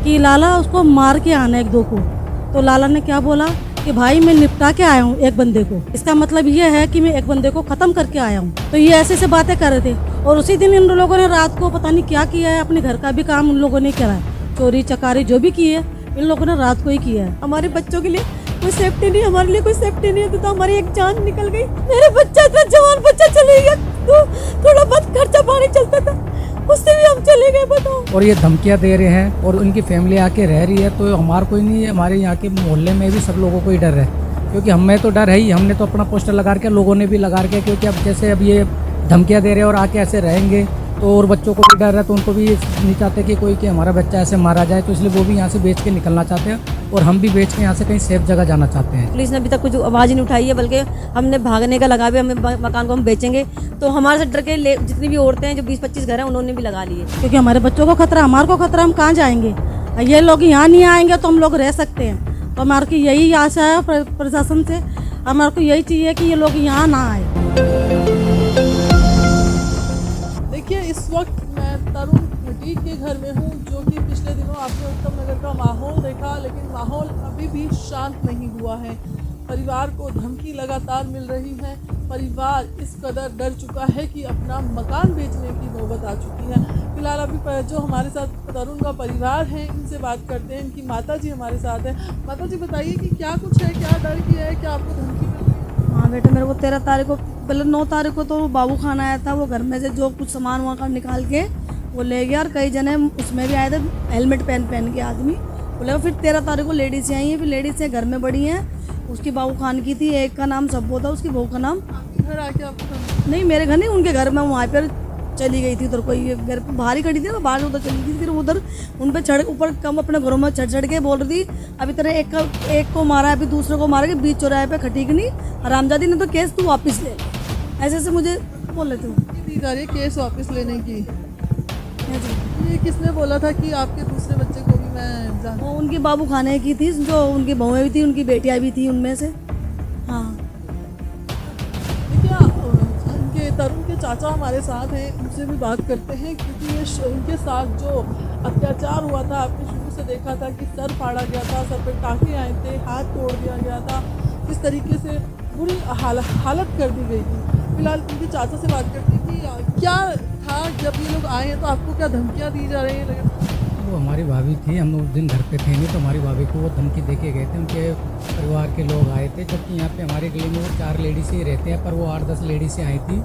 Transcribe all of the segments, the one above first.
कि लाला उसको मार के आना एक दो को। तो लाला ने क्या बोला कि भाई मैं निपटा के आया हूँ एक बंदे को, इसका मतलब ये है कि मैं एक बंदे को ख़त्म करके आया हूँ। तो ये ऐसे ऐसे बातें कर रहे थे। और उसी दिन इन लोगों ने रात को पता नहीं क्या किया है, अपने घर का भी काम उन लोगों ने करा है, चोरी चकारी जो भी की है इन लोगों ने रात को ही किया है। हमारे बच्चों के लिए कोई सेफ्टी नहीं, हमारे लिए कोई सेफ्टी नहीं है, तो हमारी एक जान निकल गई। मेरे बच्चा इतना जवान बच्चा चले गया, तो थोड़ा बहुत खर्चा पानी चलता था, उससे भी हम चले गए, बताओ। और ये धमकियां दे रहे हैं और उनकी फैमिली आके रह रही है, तो हमारा कोई नहीं है, हमारे यहाँ के मोहल्ले में भी सब लोगों को ही डर है, क्योंकि हमें तो डर है ही। हमने तो अपना पोस्टर लगा के, लोगों ने भी लगा के, क्योंकि अब जैसे अब ये धमकियां दे रहे हैं और आके ऐसे रहेंगे तो और बच्चों को भी डर है, तो उनको भी नहीं चाहते कि कोई कि हमारा बच्चा ऐसे मारा जाए, तो इसलिए वो भी यहाँ से बेच के निकलना चाहते हैं और हम भी बेच के यहाँ से कहीं सेफ जगह जाना चाहते हैं। पुलिस ने अभी तक कुछ आवाज़ नहीं उठाई है, बल्कि हमने भागने का लगा भी, हमें मकान को हम बेचेंगे, तो हमारे से डर के जितनी भी औरतें हैं जो 20-25 घर हैं उन्होंने भी लगा लिए, क्योंकि हमारे बच्चों को खतरा, हमारे को खतरा, हम कहाँ जाएंगे। ये लोग यहाँ नहीं आएंगे तो हम लोग रह सकते हैं। तो हमारे की यही आशा है प्रशासन से, हमारे को यही चाहिए कि ये लोग यहाँ ना आए। देखिए, इस वक्त मैं तरुण बुटीक के घर में हूँ, जो कि पिछले दिनों आपने उत्तम नगर का माहौल देखा, लेकिन माहौल अभी भी शांत नहीं हुआ है। परिवार को धमकी लगातार मिल रही है। परिवार इस कदर डर चुका है कि अपना मकान बेचने की नौबत आ चुकी है। फिलहाल अभी जो हमारे साथ तरुण का परिवार है, इनसे बात करते हैं। इनकी माता जी हमारे साथ है। माता जी, बताइए कि क्या कुछ है, क्या डर किया है, क्या आपको धमकी मिल रही है? हाँ बेटा, मेरे को 13 तारीख को, पहले 9 तारीख को तो बाबू खान आया था, वो घर में से जो कुछ सामान वहाँ का निकाल के वो ले गया, और कई जने उसमें भी आए थे हेलमेट पहन के आदमी बोले। फिर 13 तारीख को लेडीज़ आई हैं, फिर लेडीज़ घर में बड़ी हैं। उसकी बाबू खान की थी, एक का नाम सब्बो था, उसकी बहू का नाम। घर आके आपको नहीं, मेरे घर नहीं, उनके घर में वहाँ पर चली गई थी। उधर कोई घर पर बाहर ही खड़ी थी ना, बाहर उधर चली गई थी। फिर उधर उन पर चढ़, ऊपर कम अपने घरों में चढ़ के बोल रही थी, अभी तरह एक को मारा है, अभी दूसरे को मारा के बीच चौराहे पे खटीक नहीं, हरामजादी ने तो केस तू वापस ले। ऐसे ऐसे मुझे बोल रहे थे। दी जा रही है केस वापस लेने की। ये किसने बोला था कि आपके दूसरे बच्चे को भी मैं जान? वो उनकी बाबू खाने की थी, जो उनकी बहुएं भी थी, उनकी बेटियां भी थी उनमें से। हाँ, देखिए, उनके तरुण के चाचा हमारे साथ हैं, उनसे भी बात करते हैं, क्योंकि ये उनके साथ जो अत्याचार हुआ था, आपने शुरू से देखा था कि सर फाड़ा गया था, सर पे टाँके आए थे, हाथ तोड़ दिया गया था, इस तरीके से बुरी हालत कर दी गई थी। फिलहाल उनके चाचा से बात करते हैं कि क्या था जब ये लोग आए हैं, तो आपको क्या धमकियाँ दी जा रही हैं? वो हमारी भाभी थी, हम उस दिन घर पे थे नहीं, तो हमारी भाभी को वो धमकी दे के गए थे। उनके परिवार के लोग आए थे, जबकि यहाँ पे हमारे गली में वो 4 लेडीज़ ही रहते हैं, पर वो 8-10 लेडीज़ आई थी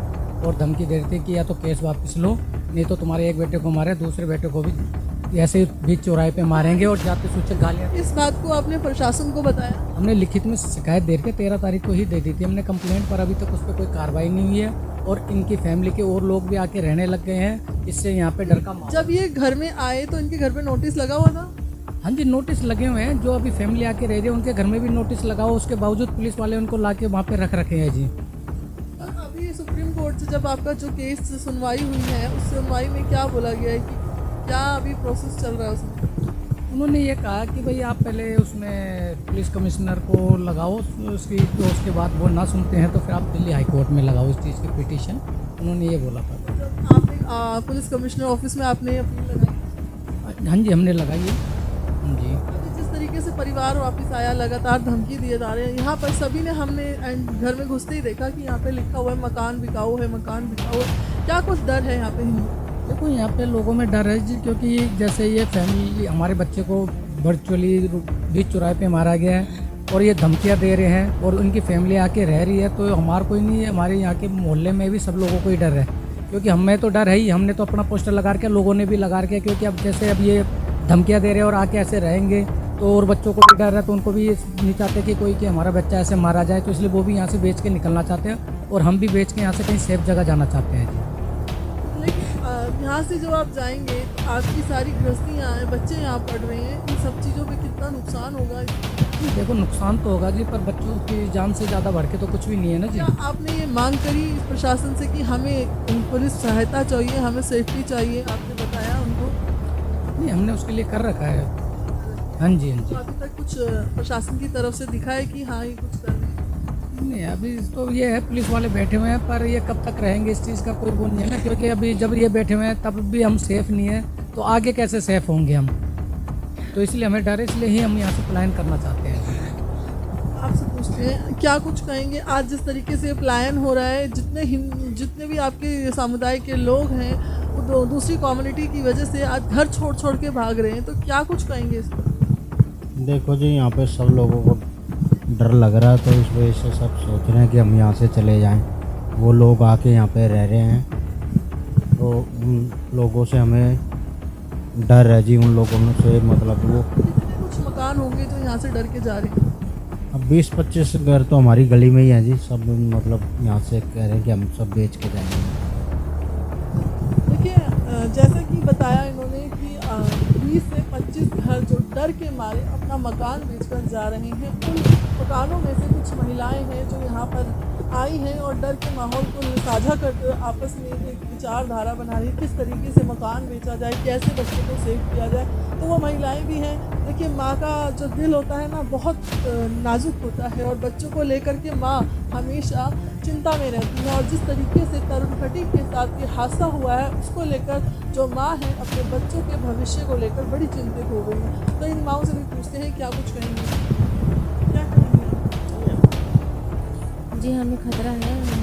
और धमकी दे रहे थे कि या तो केस वापस लो, नहीं तो तुम्हारे एक बेटे को मारे, दूसरे बेटे को भी ऐसे बीच चौराहे पे मारेंगे, और जाते सूचक गालियाँ। इस बात को आपने प्रशासन को बताया? हमने लिखित में शिकायत दे के 13 तारीख को ही दे दी थी हमने कंप्लेंट, पर अभी तक उस पर कोई कार्रवाई नहीं हुई है, और इनकी फैमिली के और लोग भी आके रहने लग गए हैं, इससे यहाँ पे डर का माहौल। जब ये घर में आए तो इनके घर पे नोटिस लगा हुआ था? हाँ जी, नोटिस लगे हुए हैं। जो अभी फैमिली आके रह रही है उनके घर में भी नोटिस लगा हुआ, उसके बावजूद पुलिस वाले उनको ला के वहाँ पे रख रखे हैं जी। अभी सुप्रीम कोर्ट से जब आपका जो केस सुनवाई हुई है, उस सुनवाई में क्या बोला गया है कि क्या अभी प्रोसेस चल रहा है उसमें? उन्होंने ये कहा कि भाई आप पहले उसमें पुलिस कमिश्नर को लगाओ, उसकी तो उसके बाद वो ना सुनते हैं तो फिर आप दिल्ली हाई कोर्ट में लगाओ इस चीज़ की पिटीशन, उन्होंने ये बोला था। जब आपने पुलिस कमिश्नर ऑफिस में आपने अपील लगाई? हाँ जी, हमने लगाई है। हाँ जी। अभी जिस तरीके से परिवार वापस आया, लगातार धमकी दिए जा रहे हैं, यहाँ पर सभी ने, हमने घर में घुसते ही देखा कि यहाँ पे लिखा हुआ है मकान बिकाऊ है, मकान बिकाऊ है। क्या कुछ डर है यहाँ पे? देखो, यहाँ पे लोगों में डर है जी, क्योंकि जैसे ये फैमिली, हमारे बच्चे को वर्चुअली बीच चौराहे पे मारा गया है और ये धमकियाँ दे रहे हैं और उनकी फैमिली आके रह रही है, तो हमारा कोई नहीं है, हमारे यहाँ के मोहल्ले में भी सब लोगों को ही डर है, क्योंकि हमें तो डर है ही। हमने तो अपना पोस्टर लगा के, लोगों ने भी लगा के, क्योंकि अब जैसे अब ये धमकियाँ दे रहे हैं और आके ऐसे रहेंगे तो और बच्चों को भी डर है, तो उनको भी नहीं चाहते कि कोई कि हमारा बच्चा ऐसे मारा जाए, तो इसलिए वो भी यहाँ से बेच के निकलना चाहते हैं और हम भी बेच के यहाँ से कहीं सेफ जगह जाना चाहते हैं जी। यहाँ से जब आप जाएंगे तो आपकी सारी गृहस्थियाँ हैं, बच्चे यहाँ पढ़ रहे हैं, इन सब चीज़ों पे कितना नुकसान होगा? देखो, नुकसान तो होगा जी, पर बच्चों की जान से ज़्यादा बढ़ के तो कुछ भी नहीं है ना जी। क्या आपने ये मांग करी प्रशासन से कि हमें पुलिस सहायता चाहिए, हमें सेफ्टी चाहिए? आपने बताया उनको? नहीं, हमने उसके लिए कर रखा है। हाँ जी, हाँ जी। तो अभी तक कुछ प्रशासन की तरफ से दिखा है कि हाँ ये कुछ कर रहे हैं? नहीं, अभी तो ये है, पुलिस वाले बैठे हुए हैं, पर ये कब तक रहेंगे इस चीज़ का कोई वो नहीं है ना, क्योंकि अभी जब ये बैठे हुए हैं तब भी हम सेफ़ नहीं है, तो आगे कैसे सेफ़ होंगे हम? तो इसलिए हमें डर है, इसलिए ही हम यहाँ से पलायन करना चाहते हैं। आपसे पूछते हैं क्या कुछ कहेंगे आज जिस तरीके से पलायन हो रहा है, जितने भी आपके समुदाय के लोग हैं वो दूसरी कम्युनिटी की वजह से आज घर छोड़ छोड़ के भाग रहे हैं, तो क्या कुछ कहेंगे इस पर? देखो जी, यहाँ पे सब लोगों को डर लग रहा है, तो इस वजह से सब सोच रहे हैं कि हम यहाँ से चले जाएं। वो लोग आके यहाँ पे रह रहे हैं, तो उन लोगों से हमें डर है जी। उन लोगों से मतलब वो कितने कुछ मकान होंगे जो यहाँ से डर के जा रहे हैं? अब 20-25 घर तो हमारी गली में ही है जी। सब मतलब यहाँ से कह रहे हैं कि हम सब बेच के जाएंगे। देखिए जैसा कि बताया इन्होंने कि 20 से 25 घर जो डर के मारे अपना मकान बेचकर जा रहे हैं। उन मकानों में से कुछ महिलाएं हैं जो यहाँ पर आई हैं और डर के माहौल को साझा कर आपस में एक विचारधारा बना रही है किस तरीके से मकान बेचा जाए, कैसे बच्चे को सेव किया जाए। तो वो महिलाएं भी हैं। देखिए माँ का जो दिल होता है ना बहुत नाजुक होता है, और बच्चों को लेकर के माँ हमेशा चिंता में रहती है। और जिस तरीके से तरुण खटीक के साथ ये हादसा हुआ है, उसको लेकर जो माँ है अपने बच्चों के भविष्य को लेकर बड़ी चिंतित हो गई है। तो इन माँओं से भी पूछते हैं क्या कुछ कहेंगे, क्या कहेंगे? जी हमें खतरा है, हम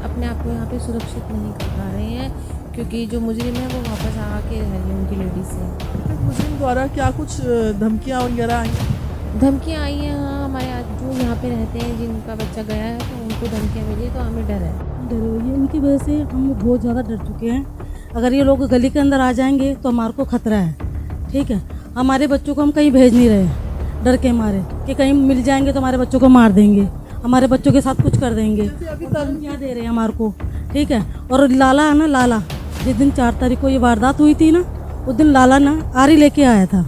अपने आप को यहाँ पे सुरक्षित नहीं कर पा रहे हैं, क्योंकि जो मुजरिम है वो वापस आके रह रही है उनकी लेडीज से। मुजरिम द्वारा क्या कुछ धमकियाँ वगैरह आई हैं? धमकियाँ आई हैं, हाँ। हमारे जो यहाँ पे रहते हैं जिनका बच्चा गया है तो उनको धमकियाँ मिली है, तो हमें डर है। ये इनकी वजह से हम बहुत ज़्यादा डर चुके हैं। अगर ये लोग गली के अंदर आ जाएंगे तो हमारे को खतरा है, ठीक है। हमारे बच्चों को हम कहीं भेज नहीं रहे डर के मारे कि कहीं मिल जाएंगे तो हमारे बच्चों को मार देंगे, हमारे बच्चों के साथ कुछ कर देंगे। अभी धमकियाँ दे रहे हैं हमारे को, ठीक है। और लाला है ना, लाला जिस दिन 4 तारीख को ये वारदात हुई थी ना, उस दिन लाला ना आरी लेके आया था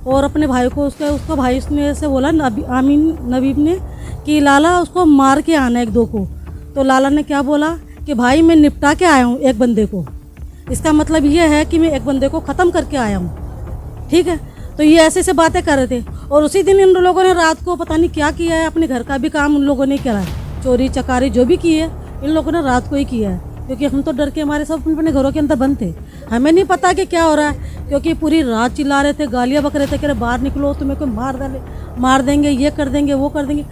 और अपने भाई को उसका भाई उसने ऐसे बोला आमीन नबीब ने कि लाला उसको मार के आना 1-2 को। तो लाला ने क्या बोला कि भाई मैं निपटा के आया हूँ एक बंदे को। इसका मतलब ये है कि मैं एक बंदे को ख़त्म करके आया हूँ, ठीक है। तो ये ऐसे बातें कर रहे थे। और उसी दिन इन लोगों ने रात को पता नहीं क्या किया है, अपने घर का भी काम उन लोगों ने करा है, चोरी चकारी जो भी की है इन लोगों ने रात को ही किया है। क्योंकि हम तो डर के हमारे सब अपने घरों के अंदर बंद थे, हमें नहीं पता कि क्या हो रहा है। क्योंकि पूरी रात चिल्ला रहे थे, गालियाँ बक रहे थे कि अरे बाहर निकलो तुम्हें कोई मार देंगे, ये कर देंगे, वो कर देंगे।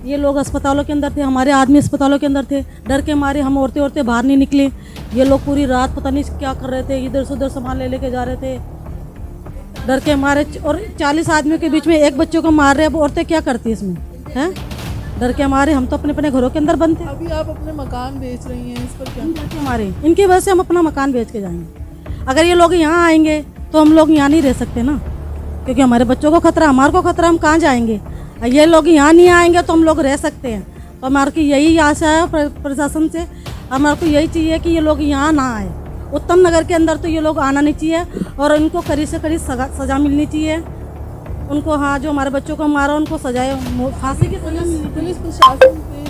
ये लोग अस्पतालों के अंदर थे, हमारे आदमी अस्पतालों के अंदर थे। डर के मारे हम औरतें बाहर नहीं निकले। ये लोग पूरी रात पता नहीं क्या कर रहे थे, इधर से उधर सामान लेके जा रहे थे डर के मारे। और 40 आदमियों के बीच में एक बच्चों को मार रहे हैं। अब औरतें क्या करती है इसमें, हैं? डर के मारे हम तो अपने अपने घरों के अंदर बंद थे। अभी आप अपने मकान बेच रही हैं, इस पर क्या? डर के मारे इनकी वजह से हम अपना मकान बेच के जाएंगे। अगर ये लोग यहाँ आएंगे तो हम लोग यहाँ नहीं रह सकते ना, क्योंकि हमारे बच्चों को खतरा, हमारे को खतरा, हम कहाँ जाएंगे। ये लोग यहाँ नहीं आएंगे तो हम लोग रह सकते हैं। तो हमारे की यही आशा है प्रशासन से, हमारे को यही चाहिए कि ये लोग यहाँ ना आए। उत्तम नगर के अंदर तो ये लोग आना नहीं चाहिए और इनको कड़ी से कड़ी सज़ा मिलनी चाहिए उनको। हाँ, जो हमारे बच्चों को मारा उनको सजाए, फांसी की सजा मिलनी चाहिए। पुलिस प्रशासन पे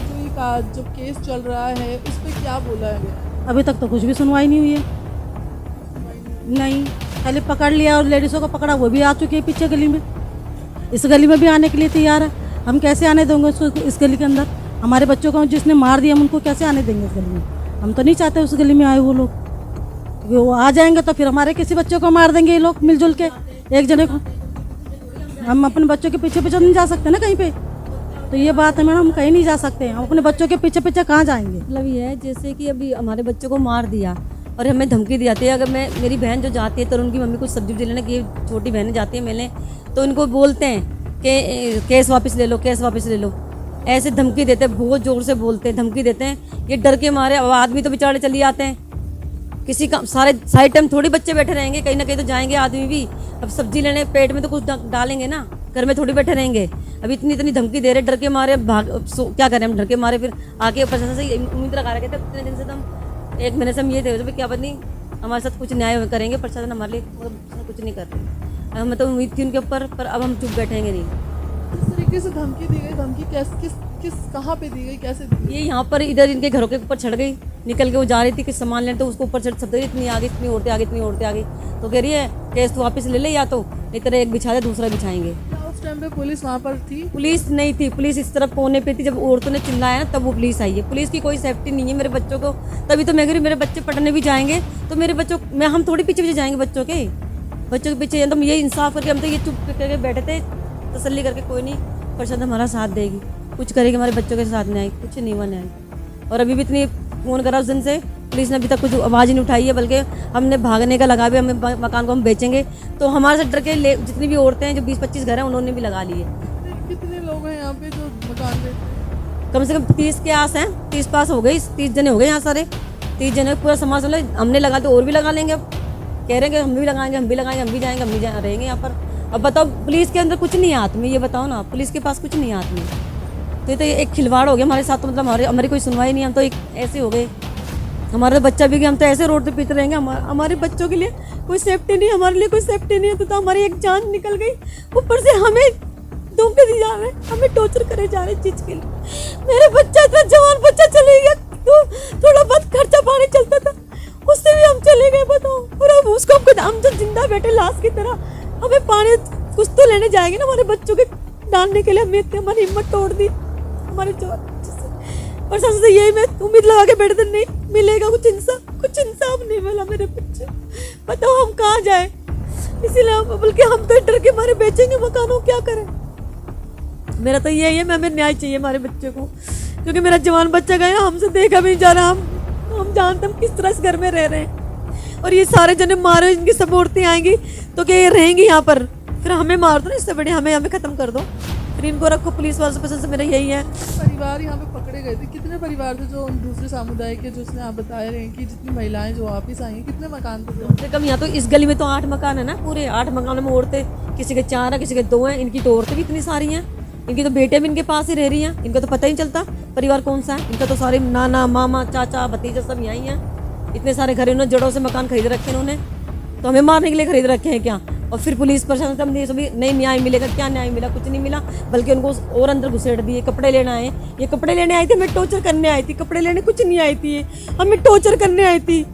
जो केस चल रहा है उस पर क्या बोला है? अभी तक तो कुछ भी सुनवाई नहीं हुई है, नहीं। खाली पकड़ लिया और लेडीज़ों को पकड़ा, वो भी आ चुकी है पीछे गली में। इस गली में भी आने के लिए तैयार है। हम कैसे आने देंगे उसको इस गली के अंदर? हमारे बच्चों को जिसने मार दिया हम उनको कैसे आने देंगे इस गली में? हम तो नहीं चाहते उस गली में आए वो लोग, क्योंकि वो आ जाएंगे तो फिर हमारे किसी बच्चों को मार देंगे ये लोग मिलजुल के, एक जने को। हम अपने बच्चों के पीछे पीछे नहीं जा सकते ना कहीं पे। तो ये बात है मैडम, हम कहीं नहीं जा सकते हैं। हम अपने बच्चों के पीछे पीछे कहाँ जाएंगे? मतलब ये है जैसे कि अभी हमारे बच्चों को मार दिया और हमें धमकी दी जाती है। अगर मेरी बहन जो जाती है तो उनकी मम्मी कुछ सब्जी लेने की, छोटी बहनें जाती है मिलने, तो इनको बोलते हैं कि केस वापस ले लो, केस वापस ले लो। ऐसे धमकी देते हैं, बहुत ज़ोर से बोलते हैं, धमकी देते हैं। ये डर के मारे अब आदमी तो बेचारे चले आते हैं, किसी का सारे टाइम थोड़ी बच्चे बैठे रहेंगे, कहीं ना कहीं तो जाएंगे आदमी भी। अब सब्जी लेने पेट में तो कुछ डालेंगे ना, घर में थोड़ी बैठे रहेंगे। अब इतनी धमकी दे रहे, डर के मारे क्या करें हम? डर के मारे फिर आके प्रशासन से उम्मीद लगा रहे थे इतने दिन से। तो हम 1 महीने से हम ये थे क्या पता नहीं हमारे साथ कुछ न्याय करेंगे, प्रशासन हमारे लिए कुछ नहीं कर रहे। हमें तो उम्मीद थी उनके ऊपर, पर अब हम चुप बैठेंगे नहीं। किस तरीके से धमकी दी गई? धमकी किस कहाँ पे दी गई, कैसे दी गई? ये यहाँ पर इधर इनके घरों के ऊपर चढ़ गई, निकल के वो जा रही थी कि सामान लेने, तो उसको ऊपर चढ़ सकते, इतनी आगे, इतनी औरतें आगे, इतनी औरतें आगे। तो कह रही है केस तो वापस ले ले, या तो नहीं तरह एक बिछा दे, दूसरा बिछाएंगे। क्या उस टाइम पे पुलिस वहाँ पर थी? पुलिस नहीं थी, पुलिस इस तरफ कोने पे थी। जब औरतों ने चिल्लाया ना तब वो पुलिस आई है। पुलिस की कोई सेफ्टी नहीं है मेरे बच्चों को। तभी तो मैं कह रही मेरे बच्चे पढ़ने भी जाएंगे तो मेरे बच्चों हम थोड़ी पीछे जाएंगे बच्चों के। बच्चों के पीछे एकदम ये इंसाफ करके हम तो ये चुप करके बैठे थे, तसल्ली करके कोई नहीं प्रशासन हमारा साथ देगी, कुछ करेगी, हमारे बच्चों के साथ नहीं आई, कुछ नहीं हुआ नहीं आई। और अभी भी इतनी फ़ोन करा उस दिन से, पुलिस ने अभी तक कुछ आवाज़ ही नहीं उठाई है, बल्कि हमने भागने का लगा भी, हमें मकान को हम बेचेंगे, तो हमारे से डर के जितनी भी औरतें हैं जो 20-25 घर हैं उन्होंने भी लगा लिए। कितने लोग हैं यहाँ पे जो मकान बेच रहे हैं? कम से कम 30 के आस हैं, 30 पास हो गई, 30 जने हो गए यहाँ सारे, 30 जने पूरा समाज हमने लगा तो और भी लगा लेंगे। अब कह रहे हैं कि हम भी लगाएंगे, हम भी लगाएंगे, हम भी जाएंगे, हम भी रहेंगे यहाँ पर। अब बताओ, पुलिस के अंदर कुछ नहीं है हाथ में, ये बताओ ना, पुलिस के पास कुछ नहीं है हाथ में। तो ये तो एक खिलवाड़ हो गया हमारे साथ, तो मतलब हमारी कोई सुनवाई नहीं, हम तो एक ऐसे हो गए। हमारा तो बच्चा भी कि हम तो ऐसे रोड पे पीते रहेंगे, हमारे बच्चों के लिए कोई सेफ्टी नहीं, हमारे लिए कोई सेफ्टी नहीं है। तो हमारी एक जान निकल गई, ऊपर से हमें धोखे दिए जा रहे हैं, हमें टॉर्चर करे जा रहे हैं चीज़ के लिए। मेरा बच्चा इतना जवान बच्चा चले गया, तो थोड़ा बहुत खर्चा पानी चलता था, उससे भी हम चले गए, बताओ। और अब उसको हम जो जिंदा बैठे लाश की तरह, हमें पानी कुछ तो लेने जाएंगे ना हमारे बच्चों के डालने के लिए। हमारी हिम्मत तोड़ दी हमारे और सबसे यही मैं उम्मीद लगा के बैठे थे, नहीं मिलेगा कुछ इंसाफ नहीं मिला मेरे बच्चे, बताओ हम कहाँ जाए। इसीलिए बल्कि हम तो डर के मारे बेचेंगे मकानों, क्या करें। मेरा तो यही है, हमें न्याय चाहिए हमारे बच्चे को, क्योंकि मेरा जवान बच्चा गया, हमसे देखा भी नहीं जा रहा। हम जानते हम किस तरह इस घर में रह रहे हैं, और ये सारे जने मारे, इनकी सपोर्टें आएंगी तो क्या ये रहेंगी यहाँ पर, फिर हमें मार दो ना, इससे बड़े हमें ख़त्म कर दो, फिर इनको रखो। पुलिस वालों से पसंद से मेरा यही है। परिवार यहाँ पे पकड़े गए थे, कितने परिवार थे जो दूसरे समुदाय के, जो उसने आप बता रहे हैं कि जितनी महिलाएं जो वापस आई हैं, कितने मकान थे? कम से कम यहाँ तो इस गली में तो 8 मकान है ना, पूरे 8 मकानों में औरतें, किसी के 4 है, किसी के 2 हैं। इनकी तो औरतें भी इतनी सारी हैं, इनकी तो बेटे भी इनके पास ही रह रही हैं, इनको तो पता ही नहीं चलता परिवार कौन सा है। इनका तो सारे नाना मामा चाचा भतीजा सब यहीं हैं, इतने सारे घर इन्होंने जड़ों से मकान खरीद रखे इन्होंने, तो हमें मारने के लिए खरीद रखे हैं क्या। और फिर पुलिस प्रशासन से हमने सभी नहीं न्याय मिलेगा, क्या न्याय मिला, कुछ नहीं मिला, बल्कि उनको और अंदर घुसेड़ दिए। कपड़े लेना आए, ये कपड़े लेने आई थी, हमें टॉर्चर करने आई थी, कपड़े लेने कुछ नहीं आई थी, हमें टॉर्चर करने आई थी।